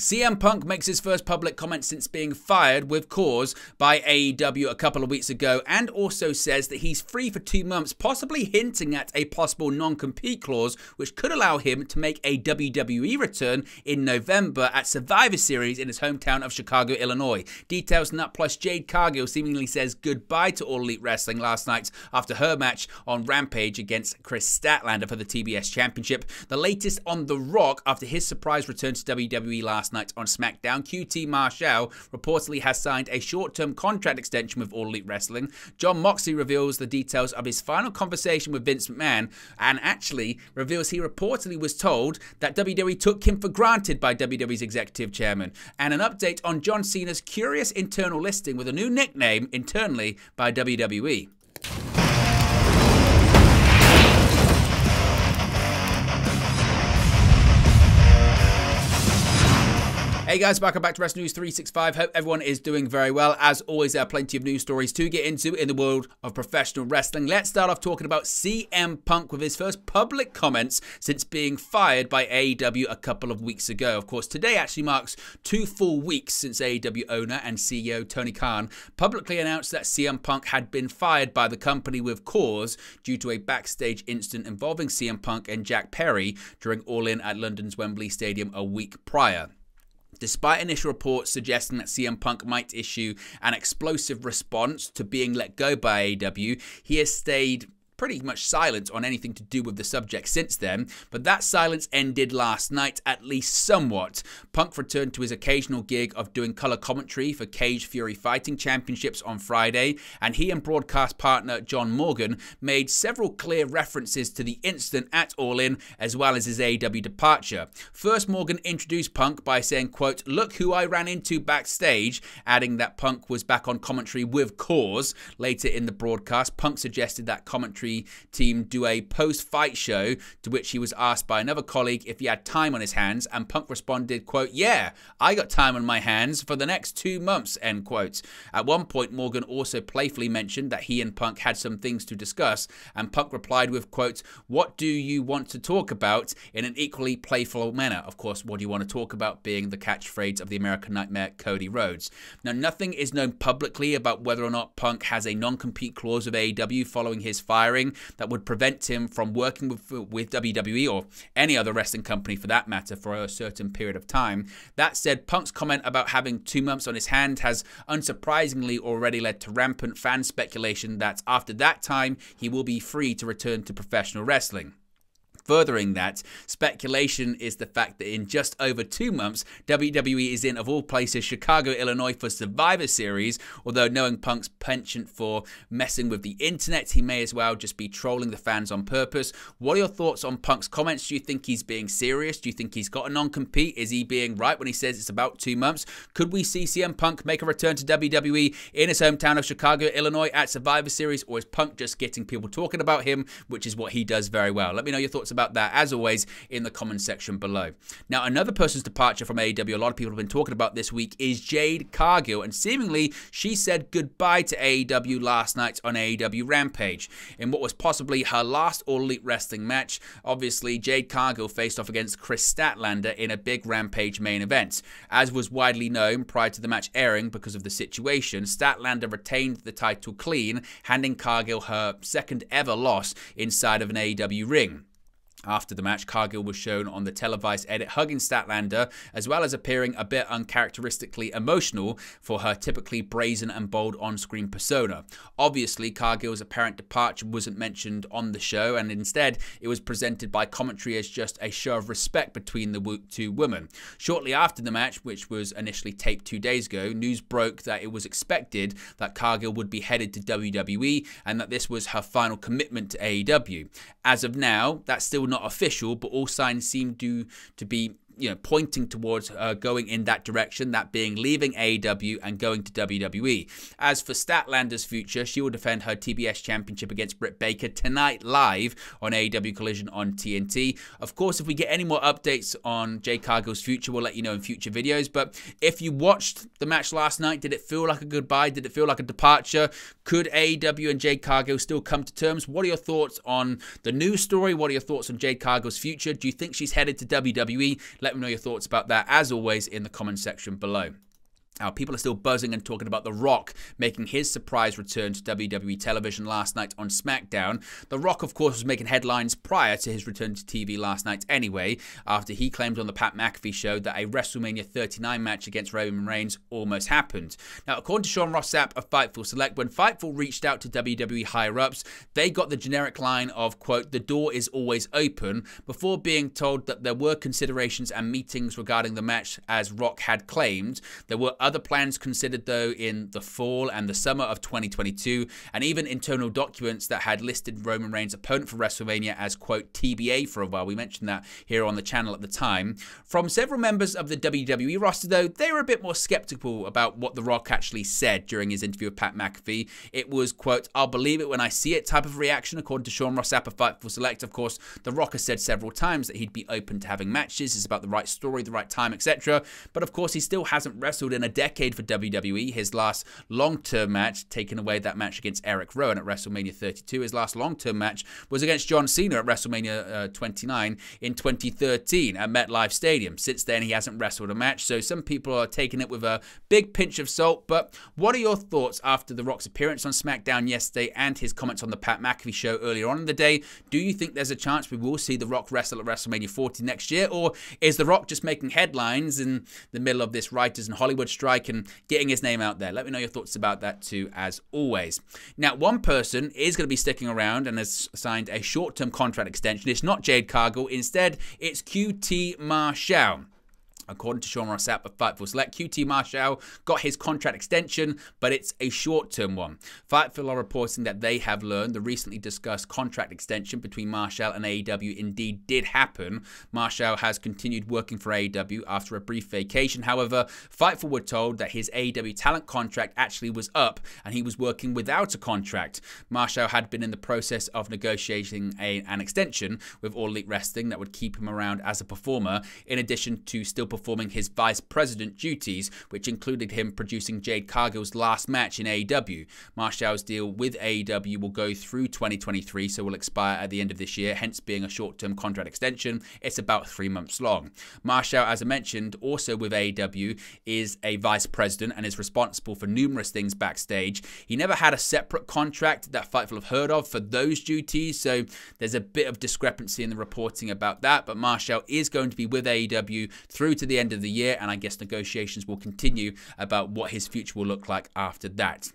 CM Punk makes his first public comment since being fired with cause by AEW a couple of weeks ago, and also says that he's free for 2 months, possibly hinting at a possible non-compete clause which could allow him to make a WWE return in November at Survivor Series in his hometown of Chicago, Illinois. Details on that, plus Jade Cargill seemingly says goodbye to All Elite Wrestling last night after her match on Rampage against Chris Statlander for the TBS Championship. The latest on The Rock after his surprise return to WWE last night on SmackDown. QT Marshall reportedly has signed a short-term contract extension with All Elite Wrestling. Jon Moxley reveals the details of his final conversation with Vince McMahon, and actually reveals he reportedly was told that WWE took him for granted by WWE's executive chairman. And an update on John Cena's curious internal listing with a new nickname internally by WWE. Hey guys, welcome back to Wrestling News 365. Hope everyone is doing very well. As always, there are plenty of news stories to get into in the world of professional wrestling. Let's start off talking about CM Punk with his first public comments since being fired by AEW a couple of weeks ago. Of course, today actually marks 2 full weeks since AEW owner and CEO Tony Khan publicly announced that CM Punk had been fired by the company with cause due to a backstage incident involving CM Punk and Jack Perry during All In at London's Wembley Stadium a week prior. Despite initial reports suggesting that CM Punk might issue an explosive response to being let go by AEW, he has stayed pretty much silent on anything to do with the subject since then, but that silence ended last night, at least somewhat. Punk returned to his occasional gig of doing color commentary for Cage Fury Fighting Championships on Friday, and he and broadcast partner John Morgan made several clear references to the incident at All In, as well as his AEW departure. First, Morgan introduced Punk by saying, quote, "Look who I ran into backstage," adding that Punk was back on commentary with cause. Later in the broadcast, Punk suggested that commentary team do a post-fight show, to which he was asked by another colleague if he had time on his hands, and Punk responded, quote, "Yeah, I got time on my hands for the next 2 months," end quote. At one point, Morgan also playfully mentioned that he and Punk had some things to discuss, and Punk replied with, quote, "What do you want to talk about?" in an equally playful manner. Of course, what do you want to talk about being the catchphrase of the American Nightmare, Cody Rhodes. Now, nothing is known publicly about whether or not Punk has a non-compete clause with AEW following his firing that would prevent him from working with WWE or any other wrestling company for that matter for a certain period of time. That said, Punk's comment about having 2 months on his hand has unsurprisingly already led to rampant fan speculation that after that time he will be free to return to professional wrestling. Furthering that, speculation is the fact that in just over 2 months, WWE is in, of all places, Chicago, Illinois for Survivor Series, although knowing Punk's penchant for messing with the internet, he may as well just be trolling the fans on purpose. What are your thoughts on Punk's comments? Do you think he's being serious? Do you think he's got a non-compete? Is he being right when he says it's about 2 months? Could we see CM Punk make a return to WWE in his hometown of Chicago, Illinois at Survivor Series, or is Punk just getting people talking about him, which is what he does very well? Let me know your thoughts about that, as always, in the comment section below. Now, another person's departure from AEW a lot of people have been talking about this week is Jade Cargill, and seemingly she said goodbye to AEW last night on AEW Rampage in what was possibly her last All Elite Wrestling match. Obviously, Jade Cargill faced off against Chris Statlander in a big Rampage main event. As was widely known prior to the match airing because of the situation, Statlander retained the title clean, handing Cargill her second ever loss inside of an AEW ring. After the match, Cargill was shown on the televised edit hugging Statlander, as well as appearing a bit uncharacteristically emotional for her typically brazen and bold on-screen persona. Obviously, Cargill's apparent departure wasn't mentioned on the show, and instead, it was presented by commentary as just a show of respect between the 2 women. Shortly after the match, which was initially taped 2 days ago, news broke that it was expected that Cargill would be headed to WWE, and that this was her final commitment to AEW. As of now, that's still not official, but all signs seem to be pointing towards going in that direction, that being leaving AEW and going to WWE. As for Statlander's future, she will defend her TBS Championship against Britt Baker tonight live on AEW Collision on TNT. Of course, if we get any more updates on Jade Cargill's future, we'll let you know in future videos. But if you watched the match last night, did it feel like a goodbye? Did it feel like a departure? Could AEW and Jade Cargill still come to terms? What are your thoughts on the news story? What are your thoughts on Jade Cargill's future? Do you think she's headed to WWE? Let Let me know your thoughts about that, as always, in the comment section below. Now, people are still buzzing and talking about The Rock making his surprise return to WWE television last night on SmackDown. The Rock, of course, was making headlines prior to his return to TV last night anyway, after he claimed on the Pat McAfee show that a WrestleMania 39 match against Roman Reigns almost happened. Now, according to Sean Ross Sapp of Fightful Select, when Fightful reached out to WWE higher-ups, they got the generic line of, quote, "the door is always open," before being told that there were considerations and meetings regarding the match, as Rock had claimed. There were other plans considered, though, in the fall and the summer of 2022, and even internal documents that had listed Roman Reigns' opponent for WrestleMania as, quote, TBA for a while. We mentioned that here on the channel at the time. From several members of the WWE roster, though, they were a bit more skeptical about what The Rock actually said during his interview with Pat McAfee. It was, quote, "I'll believe it when I see it" type of reaction, according to Sean Ross Sapp of Fightful Select. Of course, The Rock has said several times that he'd be open to having matches. It's about the right story, the right time, etc. But of course, he still hasn't wrestled in a decade for WWE. His last long-term match, taking away that match against Eric Rowan at WrestleMania 32, his last long-term match was against John Cena at WrestleMania 29 in 2013 at MetLife Stadium. Since then, he hasn't wrestled a match, so some people are taking it with a big pinch of salt. But what are your thoughts after The Rock's appearance on SmackDown yesterday and his comments on the Pat McAfee show earlier on in the day? Do you think there's a chance we will see The Rock wrestle at WrestleMania 40 next year, or is The Rock just making headlines in the middle of this writers in Hollywood strike and getting his name out there? Let me know your thoughts about that too, as always. Now, one person is going to be sticking around and has signed a short-term contract extension. It's not Jade Cargill. Instead, it's QT Marshall. According to Sean Ross Sapp of Fightful Select, QT Marshall got his contract extension, but it's a short-term one. Fightful are reporting that they have learned the recently discussed contract extension between Marshall and AEW indeed did happen. Marshall has continued working for AEW after a brief vacation. However, Fightful were told that his AEW talent contract actually was up and he was working without a contract. Marshall had been in the process of negotiating an extension with All Elite Wrestling that would keep him around as a performer, in addition to still performing his vice president duties, which included him producing Jade Cargill's last match in AEW. Marshall's deal with AEW will go through 2023, so will expire at the end of this year, hence being a short-term contract extension. It's about 3 months long. Marshall, as I mentioned, also with AEW, is a vice president and is responsible for numerous things backstage. He never had a separate contract that Fightful have heard of for those duties, so there's a bit of discrepancy in the reporting about that, but Marshall is going to be with AEW through to the end of the year, and I guess negotiations will continue about what his future will look like after that.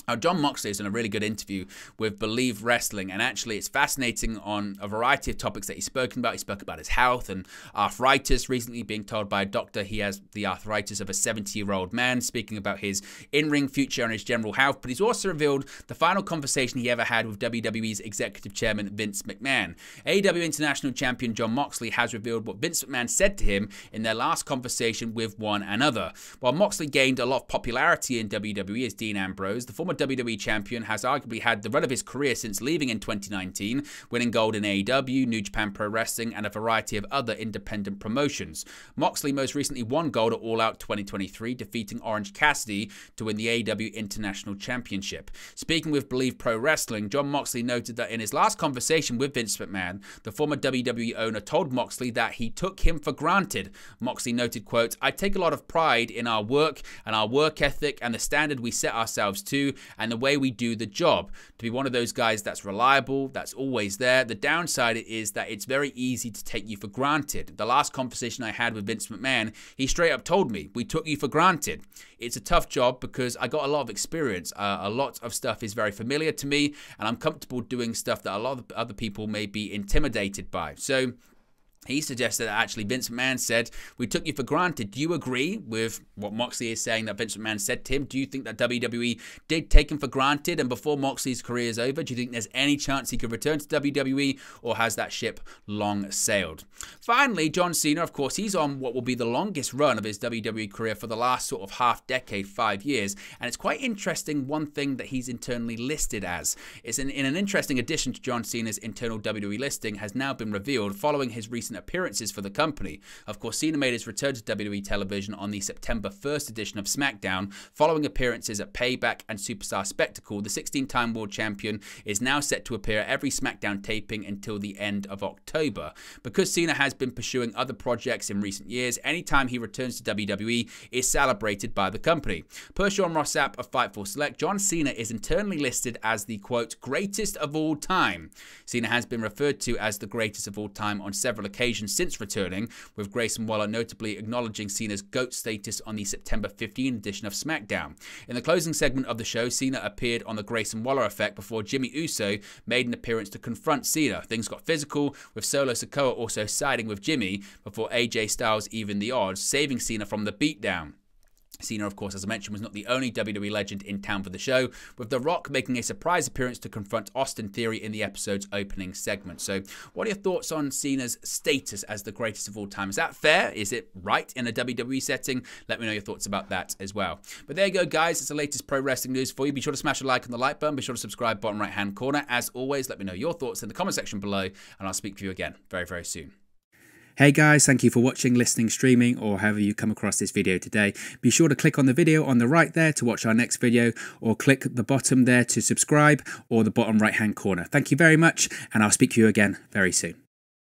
Now, Jon Moxley has done a really good interview with Believe Wrestling, and actually it's fascinating on a variety of topics that he's spoken about. He spoke about his health and arthritis, recently being told by a doctor he has the arthritis of a 70-year-old man, speaking about his in-ring future and his general health. But he's also revealed the final conversation he ever had with WWE's executive chairman, Vince McMahon. AEW International Champion Jon Moxley has revealed what Vince McMahon said to him in their last conversation with one another. While Moxley gained a lot of popularity in WWE as Dean Ambrose, the former WWE champion has arguably had the run of his career since leaving in 2019, winning gold in AEW, New Japan Pro Wrestling, and a variety of other independent promotions. Moxley most recently won gold at All Out 2023, defeating Orange Cassidy to win the AEW International Championship. Speaking with Believe Pro Wrestling, Jon Moxley noted that in his last conversation with Vince McMahon, the former WWE owner told Moxley that he took him for granted. Moxley noted, quote, "I take a lot of pride in our work and our work ethic and the standard we set ourselves to, and the way we do the job. To be one of those guys that's reliable, that's always there. The downside is that it's very easy to take you for granted. The last conversation I had with Vince McMahon, he straight up told me, we took you for granted. It's a tough job because I got a lot of experience. A lot of stuff is very familiar to me, and I'm comfortable doing stuff that a lot of other people may be intimidated by." So he suggested that actually Vince McMahon said, we took you for granted. Do you agree with what Moxley is saying that Vince McMahon said to him? Do you think that WWE did take him for granted? And before Moxley's career is over, do you think there's any chance he could return to WWE, or has that ship long sailed? Finally, John Cena, of course, he's on what will be the longest run of his WWE career for the last sort of half decade, 5 years. And it's quite interesting, one thing that he's internally listed as. It's in an interesting addition to John Cena's internal WWE listing has now been revealed following his recent recent appearances for the company. Of course, Cena made his return to WWE television on the September 1st edition of SmackDown. Following appearances at Payback and Superstar Spectacle, the 16-time world champion is now set to appear at every SmackDown taping until the end of October. Because Cena has been pursuing other projects in recent years, anytime he returns to WWE is celebrated by the company. Per Sean Ross Sapp of Fightful Select, John Cena is internally listed as the, quote, greatest of all time. Cena has been referred to as the greatest of all time on several occasions since returning, with Grayson Waller notably acknowledging Cena's GOAT status on the September 15 edition of SmackDown. In the closing segment of the show, Cena appeared on the Grayson Waller effect before Jimmy Uso made an appearance to confront Cena. Things got physical, with Solo Sikoa also siding with Jimmy before AJ Styles evened the odds, saving Cena from the beatdown. Cena, of course, as I mentioned, was not the only WWE legend in town for the show, with The Rock making a surprise appearance to confront Austin Theory in the episode's opening segment. So, what are your thoughts on Cena's status as the greatest of all time? Is that fair? Is it right in a WWE setting? Let me know your thoughts about that as well. But there you go, guys. It's the latest pro wrestling news for you. Be sure to smash a like on the like button. Be sure to subscribe, bottom right-hand corner. As always, let me know your thoughts in the comment section below, and I'll speak to you again very, very soon. Hey guys, thank you for watching, listening, streaming, or however you come across this video today. Be sure to click on the video on the right there to watch our next video, or click the bottom there to subscribe, or the bottom right hand corner. Thank you very much, and I'll speak to you again very soon.